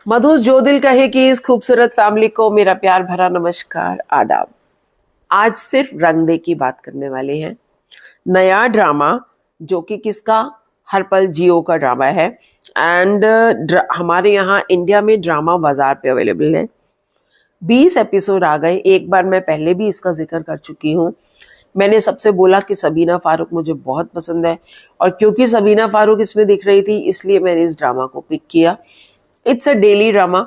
मधुस जो दिल कहे कि इस खूबसूरत फैमिली को मेरा प्यार भरा नमस्कार आदाब। आज सिर्फ रंग दे की बात करने वाले हैं। नया ड्रामा जो कि किसका, हर पल जियो का ड्रामा है। एंड हमारे यहाँ इंडिया में ड्रामा बाजार पे अवेलेबल है। 20 एपिसोड आ गए। एक बार मैं पहले भी इसका जिक्र कर चुकी हूँ। मैंने सबसे बोला कि सबीना फारूक मुझे बहुत पसंद है, और क्योंकि सबीना फारूक इसमें दिख रही थी इसलिए मैंने इस ड्रामा को पिक किया। It's a daily drama,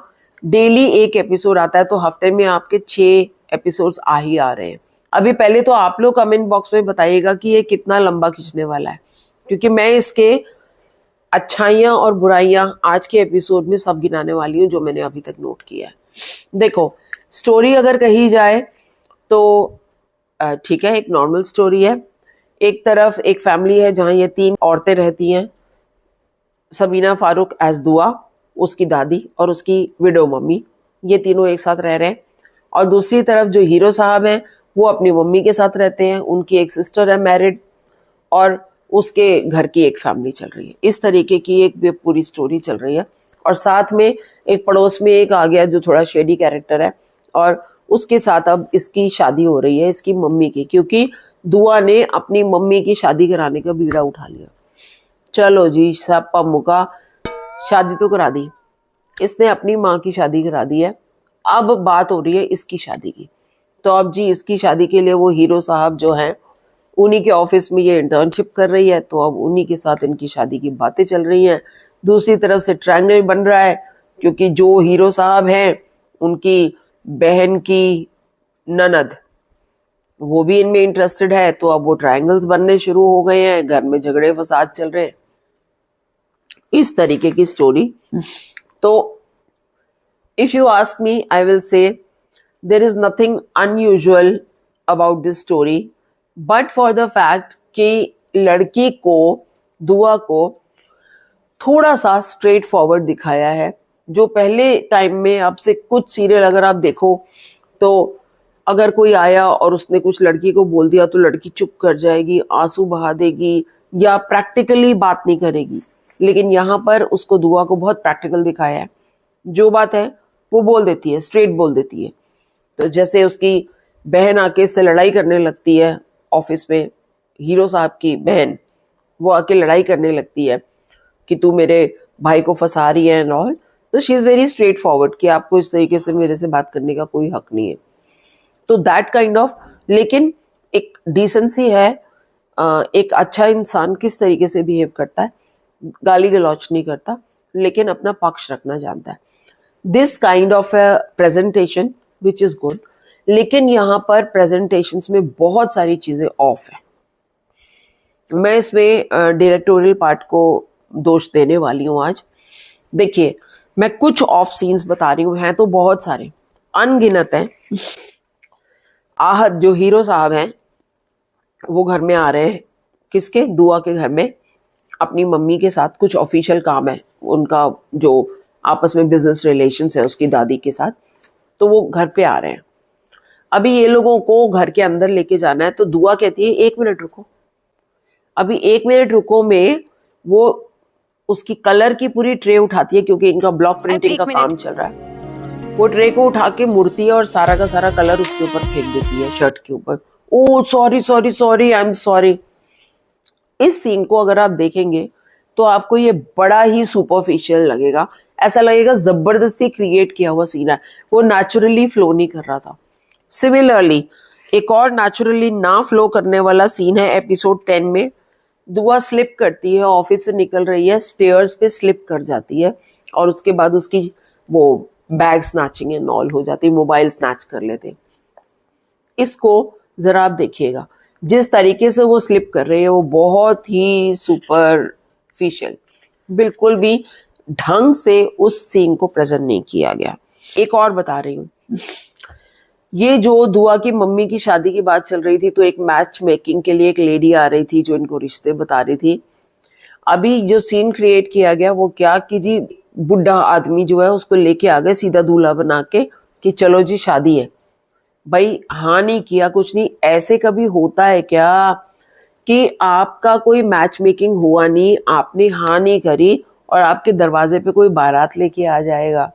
daily एक एपिसोड आता है, तो हफ्ते में आपके 6 एपिसोड्स आ ही आ रहे हैं। अभी पहले तो आप लोग कमेंट बॉक्स में बताइएगा कि ये कितना लंबा खींचने वाला है, क्योंकि मैं इसके अच्छाइयाँ और बुराइयाँ आज के एपिसोड में सब गिनाने वाली हूँ जो मैंने अभी तक नोट किया है। देखो, स्टोरी अगर कही जाए तो ठीक है, एक नॉर्मल स्टोरी है। एक तरफ एक फैमिली है जहाँ ये 3 औरतें रहती हैं, सबीना फारूक एज दुआ, उसकी दादी और उसकी विडो मम्मी, ये तीनों एक साथ रह रहे हैं। और दूसरी तरफ जो हीरो साहब हैं वो अपनी मम्मी के साथ रहते हैं, उनकी एक सिस्टर है मैरिड, और उसके घर की एक फैमिली चल रही है। इस तरीके की एक पूरी स्टोरी चल रही है। और साथ में एक पड़ोस में एक आ गया जो थोड़ा शेडी कैरेक्टर है, और उसके साथ अब इसकी शादी हो रही है, इसकी मम्मी की, क्योंकि दुआ ने अपनी मम्मी की शादी कराने का बीड़ा उठा लिया। चलो जी, सब मुका, शादी तो करा दी इसने, अपनी माँ की शादी करा दी है। अब बात हो रही है इसकी शादी की। तो अब जी इसकी शादी के लिए वो हीरो साहब जो हैं उन्हीं के ऑफिस में ये इंटर्नशिप कर रही है, तो अब उन्हीं के साथ इनकी शादी की बातें चल रही हैं। दूसरी तरफ से ट्रायंगल बन रहा है, क्योंकि जो हीरो साहब हैं उनकी बहन की ननद वो भी इनमें इंटरेस्टेड है, तो अब वो ट्रायंगल्स बनने शुरू हो गए हैं, घर में झगड़े फसाद चल रहे हैं। इस तरीके की स्टोरी। तो if you ask me, I will say there is nothing unusual about this story, but for the fact कि लड़की को, दुआ को थोड़ा सा स्ट्रेट फॉरवर्ड दिखाया है। जो पहले टाइम में, अब से कुछ सीरियल अगर आप देखो तो अगर कोई आया और उसने कुछ लड़की को बोल दिया तो लड़की चुप कर जाएगी, आंसू बहा देगी, या प्रैक्टिकली बात नहीं करेगी। लेकिन यहाँ पर उसको, दुआ को बहुत प्रैक्टिकल दिखाया है। जो बात है वो बोल देती है, स्ट्रेट बोल देती है। तो जैसे उसकी बहन आके इससे लड़ाई करने लगती है ऑफिस में, हीरो साहब की बहन, वो आके लड़ाई करने लगती है कि तू मेरे भाई को फंसा रही है एंड ऑल। तो she is very straight forward कि आपको इस तरीके से मेरे से बात करने का कोई हक नहीं है। तो दैट काइंड ऑफ, लेकिन एक डिसेंसी है। एक अच्छा इंसान किस तरीके से बिहेव करता है, गाली गलौच नहीं करता, लेकिन अपना पक्ष रखना जानता है। This kind of presentation which is good. लेकिन यहाँ पर प्रेजेंटेशंस में बहुत सारी चीजें ऑफ है। मैं इसमें डायरेक्टोरियल पार्ट को दोष देने वाली हूँ आज। देखिए, मैं कुछ ऑफ सीन्स बता रही हूँ, हैं तो बहुत सारे, अनगिनत हैं। आहत जो हीरो साहब हैं वो घर में आ रहे हैं, किसके, दुआ के घर में, अपनी मम्मी के साथ। कुछ ऑफिशियल काम है उनका, जो आपस में बिजनेस रिलेशंस है उसकी दादी के साथ, तो वो घर पे आ रहे हैं। अभी ये लोगों को घर के अंदर लेके जाना है, तो दुआ कहती है 1 मिनट रुको। अभी 1 मिनट रुको में वो उसकी कलर की पूरी ट्रे उठाती है, क्योंकि इनका ब्लॉक प्रिंटिंग का काम चल रहा है। वो ट्रे को उठा के मुड़ती है और सारा का सारा कलर उसके ऊपर फेंक देती है, शर्ट के ऊपर। Oh sorry sorry sorry, I am sorry. इस सीन को अगर आप देखेंगे तो आपको ये बड़ा ही सुपरफिशियल लगेगा, ऐसा लगेगा जबरदस्ती क्रिएट किया हुआ सीन है, वो नेचुरली फ्लो नहीं कर रहा था। सिमिलरली एक और नेचुरली ना फ्लो करने वाला सीन है एपिसोड 10 में। दुआ स्लिप करती है, ऑफिस से निकल रही है, स्टेयर्स पे स्लिप कर जाती है, और उसके बाद उसकी वो बैग स्नैचिंग एंड ऑल हो जाती है, मोबाइल स्नैच कर लेते। इसको जरा आप देखिएगा, जिस तरीके से वो स्लिप कर रही है वो बहुत ही सुपरफिशियल, बिल्कुल भी ढंग से उस सीन को प्रेजेंट नहीं किया गया। एक और बता रही हूँ, ये जो दुआ की मम्मी की शादी की बात चल रही थी, तो एक मैच मेकिंग के लिए एक लेडी आ रही थी जो इनको रिश्ते बता रही थी। अभी जो सीन क्रिएट किया गया वो क्या कि जी बुढ़ा आदमी जो है उसको लेके आ गए सीधा दूल्हा बना के कि चलो जी शादी है। भाई हाँ नहीं किया, कुछ नहीं। ऐसे कभी होता है क्या कि आपका कोई मैच मेकिंग हुआ नहीं, आपने हाँ नहीं करी और आपके दरवाजे पे कोई बारात लेके आ जाएगा?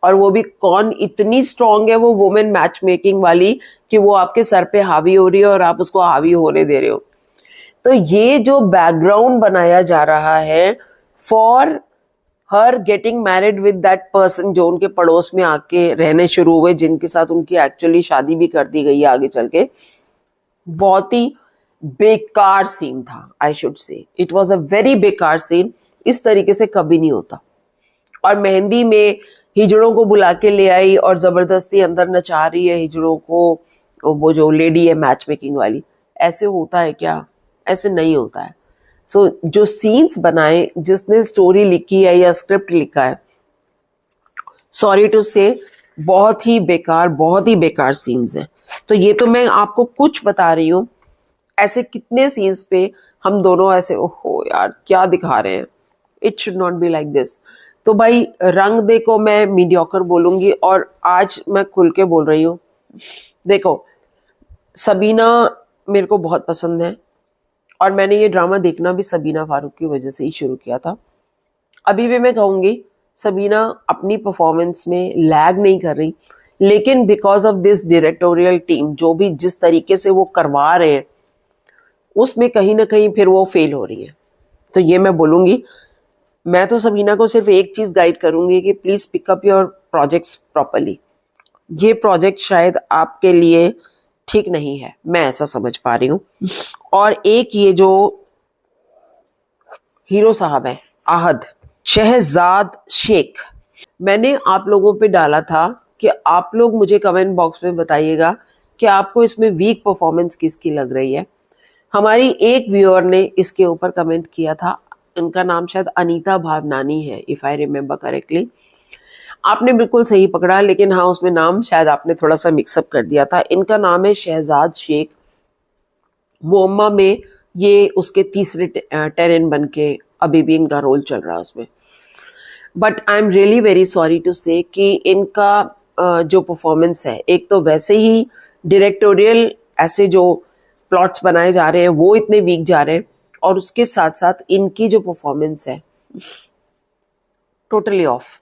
और वो भी कौन इतनी स्ट्रांग है, वो वुमेन मैच मेकिंग वाली, कि वो आपके सर पे हावी हो रही है और आप उसको हावी होने दे रहे हो। तो ये जो बैकग्राउंड बनाया जा रहा है for her getting married with that person, जो उनके पड़ोस में आके रहने शुरू हुए, जिनके साथ उनकी एक्चुअली शादी भी कर दी गई है आगे चल के, बहुत ही बेकार सीन था। I should say it was a very बेकार सीन। इस तरीके से कभी नहीं होता। और मेहंदी में हिजड़ों को बुला के ले आई और जबरदस्ती अंदर नचा रही है हिजड़ों को, वो जो लेडी है मैच मेकिंग वाली। ऐसे होता है क्या? ऐसे नहीं होता है। सो जो सीन्स बनाए, जिसने स्टोरी लिखी है या स्क्रिप्ट लिखा है, सॉरी टू से बहुत ही बेकार सीन्स हैं। तो ये तो मैं आपको कुछ बता रही हूँ, ऐसे कितने सीन्स पे हम दोनों ऐसे ओहो यार क्या दिखा रहे हैं। It should not be like this. तो भाई रंग दे को मैं मीडियोकर बोलूंगी, और आज मैं खुल के बोल रही हूँ। देखो, सबीना मेरे को बहुत पसंद है और मैंने ये ड्रामा देखना भी सबीना फारूक की वजह से ही शुरू किया था। अभी भी मैं कहूँगी सबीना अपनी परफॉर्मेंस में लैग नहीं कर रही, लेकिन because of this directorial team, जो भी जिस तरीके से वो करवा रहे हैं, उसमें कहीं ना कहीं फिर वो फेल हो रही है। तो ये मैं बोलूँगी। मैं तो सबीना को सिर्फ एक चीज़ गाइड करूँगी कि please pickup your projects properly. ये प्रोजेक्ट शायद आपके लिए ठीक नहीं है, मैं ऐसा समझ पा रही हूँ। और एक ये जो हीरो साहब है आहद शहजाद शेख, मैंने आप लोगों पे डाला था कि आप लोग मुझे कमेंट बॉक्स में बताइएगा कि आपको इसमें वीक परफॉर्मेंस किसकी लग रही है। हमारी एक व्यूअर ने इसके ऊपर कमेंट किया था, इनका नाम शायद अनीता भावनानी है, इफ आई रिमेम्बर करेक्टली। आपने बिल्कुल सही पकड़ा, लेकिन हाँ उसमें नाम शायद आपने थोड़ा सा मिक्सअप कर दिया था। इनका नाम है शहजाद शेख। मुअम्मा में ये उसके तीसरे टेरेन बन के अभी भी इनका रोल चल रहा है उसमें। But I am really very sorry to say कि इनका जो परफॉर्मेंस है, एक तो वैसे ही डायरेक्टोरियल ऐसे जो प्लॉट्स बनाए जा रहे हैं वो इतने वीक जा रहे हैं, और उसके साथ साथ इनकी जो परफॉर्मेंस है totally off.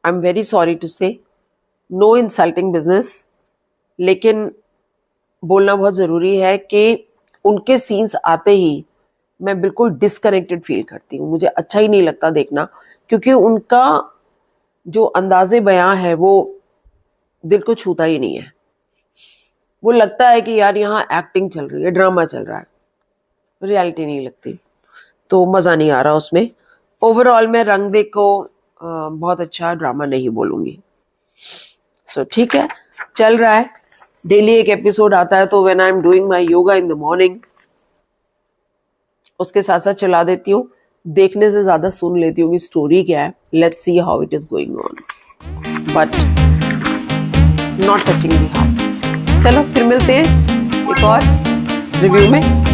I am very sorry to say, no insulting business, लेकिन बोलना बहुत ज़रूरी है कि उनके सीन्स आते ही मैं बिल्कुल डिस्कनेक्टेड फील करती हूँ। मुझे अच्छा ही नहीं लगता देखना, क्योंकि उनका जो अंदाज़े बयां है वो दिल को छूता ही नहीं है। वो लगता है कि यार यहाँ एक्टिंग चल रही है, ड्रामा चल रहा है, रियलिटी नहीं लगती, तो मज़ा नहीं आ रहा उसमें। ओवरऑल मैं रंग दे को बहुत अच्छा ड्रामा नहीं बोलूँगी। सो ठीक है, चल रहा है, डेली एक एपिसोड आता है। तो when I am doing my yoga in the morning, उसके साथ साथ चला देती हूँ। देखने से ज़्यादा सुन लेती हूँ कि स्टोरी क्या है। Let's see how it is going on, but not touching the heart. चलो फिर मिलते हैं एक और रिव्यू में।